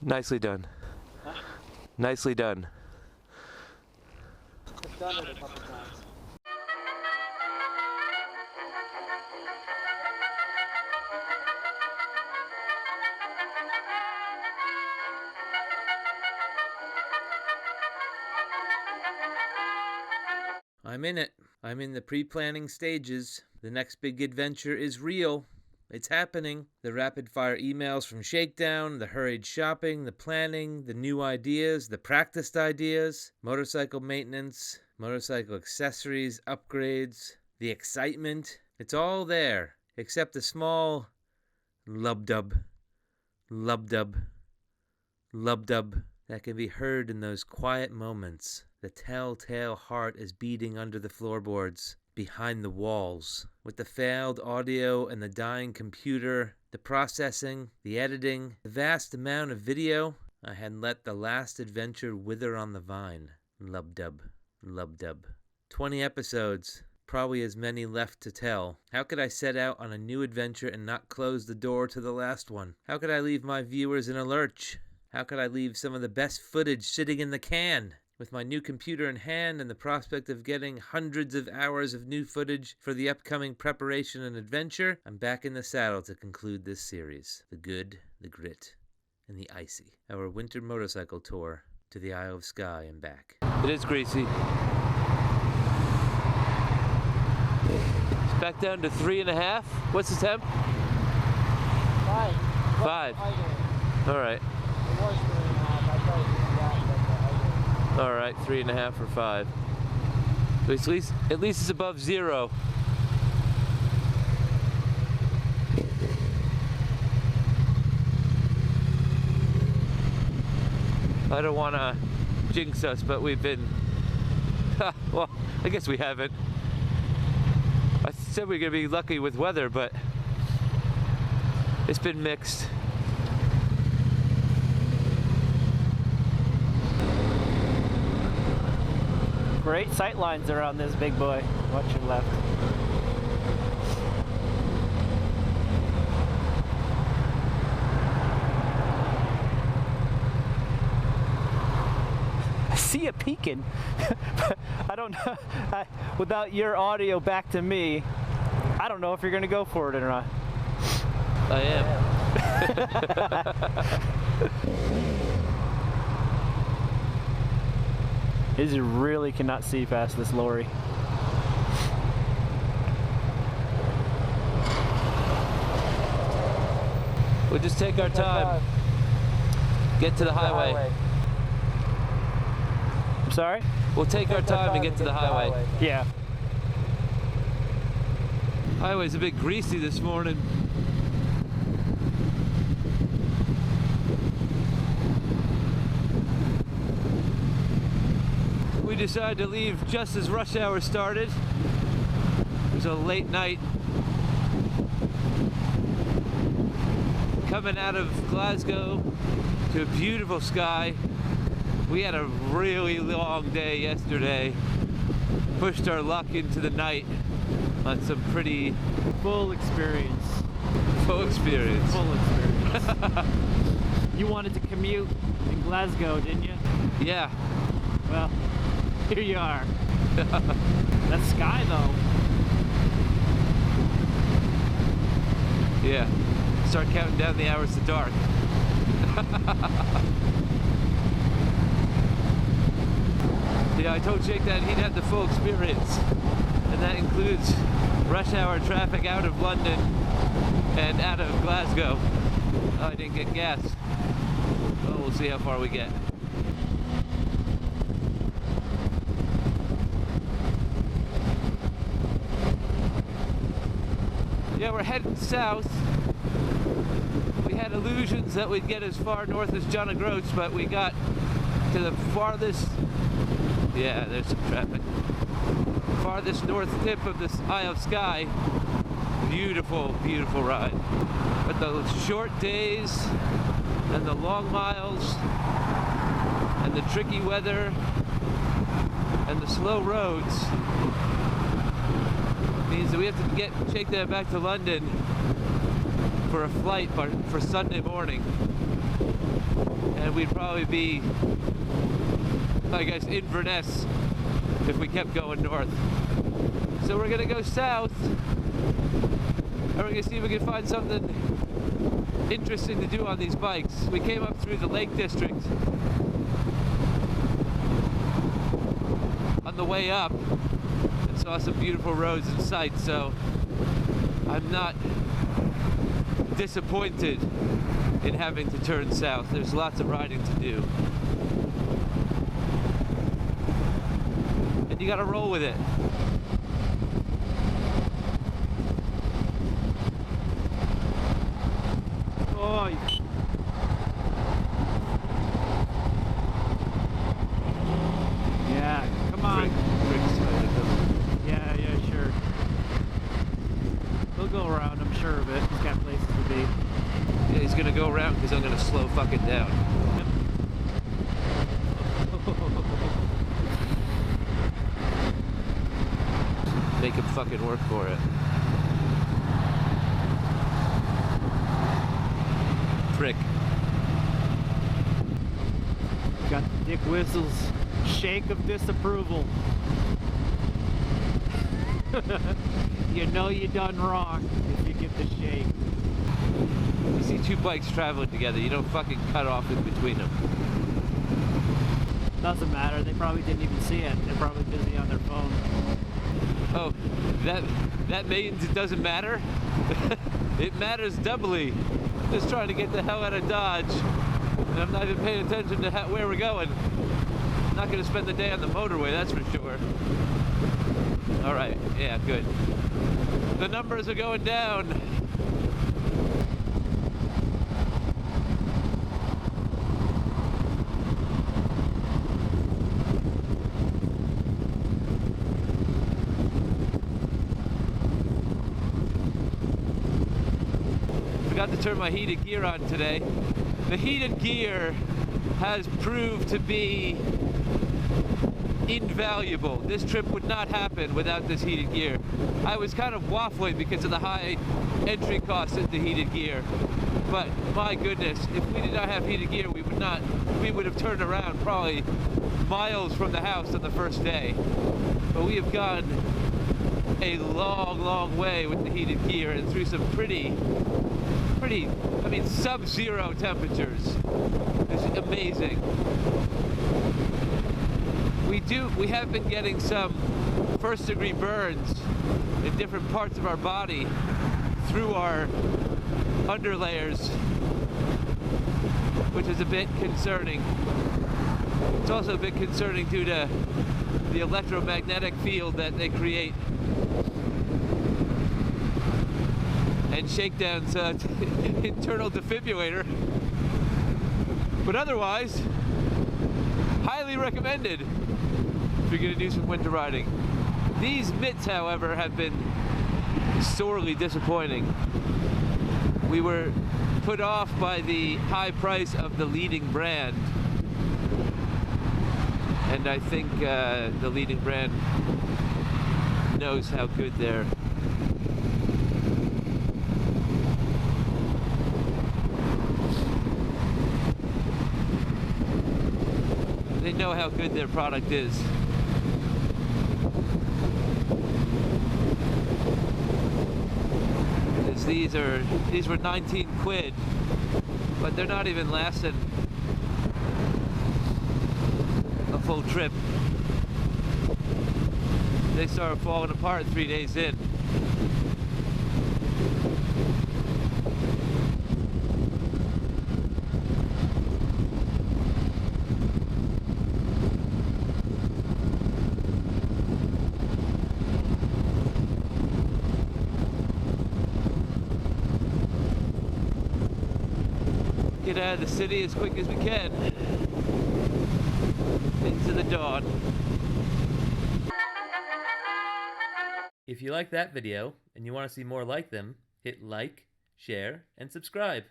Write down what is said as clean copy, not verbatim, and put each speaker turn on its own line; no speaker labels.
Nicely done.
Huh?
Nicely done.
I've done it a couple times.
I'm in it. I'm in the pre-planning stages. The next big adventure is real. It's happening. The rapid-fire emails from Shakedown, the hurried shopping, the planning, the new ideas, the practiced ideas, motorcycle maintenance, motorcycle accessories, upgrades, the excitement. It's all there, except a small lub-dub, lub-dub, lub-dub that can be heard in those quiet moments. The telltale heart is beating under the floorboards, behind the walls. With the failed audio and the dying computer, the processing, the editing, the vast amount of video, I had let the last adventure wither on the vine. Lub-dub, lub-dub. 20 episodes, probably as many left to tell. How could I set out on a new adventure and not close the door to the last one? How could I leave my viewers in a lurch? How could I leave some of the best footage sitting in the can? With my new computer in hand and the prospect of getting hundreds of hours of new footage for the upcoming preparation and adventure, I'm back in the saddle to conclude this series. The good, the grit, and the icy. Our winter motorcycle tour to the Isle of Skye and back. It is greasy. It's back down to 3.5. What's the temp?
5.
5. All right.
It was 3.5. I tried to do that, but
All right, 3.5 or 5. At least it's above 0. I don't want to jinx us, but we've been. Well, I guess we haven't. I said we we're gonna be lucky with weather, but it's been mixed.
Great sight lines around this big boy. Watch your left. I see it peeking. I don't know. Without your audio back to me, I don't know if you're going to go for it or not.
I am.
Izzy really cannot see past this lorry.
We'll just take our time. Get to the highway.
I'm sorry?
We'll take our time and get to the highway.
Yeah.
Highway's a bit greasy this morning. We decided to leave just as rush hour started. It was a late night. Coming out of Glasgow to a beautiful Skye. We had a really long day yesterday. Pushed our luck into the night on some pretty
Full experience.
full experience.
Full experience. You wanted to commute in Glasgow, didn't you?
Yeah.
Well, here you are. That's Skye, though.
Yeah. Start counting down the hours to dark. Yeah, I told Jake that he'd have the full experience. And that includes rush hour traffic out of London and out of Glasgow. Oh, I didn't get gas. Well, we'll see how far we get. Yeah, we're heading south. We had illusions that we'd get as far north as John O'Groats, but we got to the farthest, yeah, there's some traffic, farthest north tip of this Isle of Skye. Beautiful, beautiful ride. But the short days and the long miles and the tricky weather and the slow roads means that we have to get Shakedown back to London for a flight for Sunday morning. and we'd probably be, I guess, Inverness if we kept going north. So we're gonna go south, and we're gonna see if we can find something interesting to do on these bikes. We came up through the Lake District on the way up and saw some beautiful roads in sight, so I'm not disappointed in having to turn south. There's lots of riding to do. And you gotta roll with it.
Oh, yeah, come on. Yeah, sure. He'll go around, I'm sure of it. He's got places to be.
Yeah, he's gonna go around because I'm gonna slow fucking down. Make him fucking work for it. Prick.
Got the Dick Whistle's shake of disapproval. You know you done wrong if you get the shake.
You see two bikes traveling together, you don't fucking cut off in between them.
Doesn't matter, they probably didn't even see it. They're probably busy on their phone.
Oh, that means it doesn't matter? It matters doubly. Just trying to get the hell out of Dodge, and I'm not even paying attention to where we're going. I'm not going to spend the day on the motorway, that's for sure. All right, yeah, good. The numbers are going down. Forgot to turn my heated gear on today. The heated gear has proved to be invaluable. This trip would not happen without this heated gear. I was kind of waffling because of the high entry cost of the heated gear. But my goodness, if we did not have heated gear, we would have turned around probably miles from the house on the first day. But we have gone a long way with the heated gear and through some pretty, I mean, sub-zero temperatures. It's amazing. We have been getting some first-degree burns in different parts of our body through our underlayers, which is a bit concerning. It's also a bit concerning due to the electromagnetic field that they create. And Shakedown's internal defibrillator. But otherwise, highly recommended if you're gonna do some winter riding. These mitts, however, have been sorely disappointing. We were put off by the high price of the leading brand. And I think the leading brand knows how good they're. They know how good their product is. These were 19 quid, but they're not even lasting a full trip. They started falling apart 3 days in. Get out of the city as quick as we can into the dawn. If you like that video and you want to see more like them, hit like, share, and subscribe.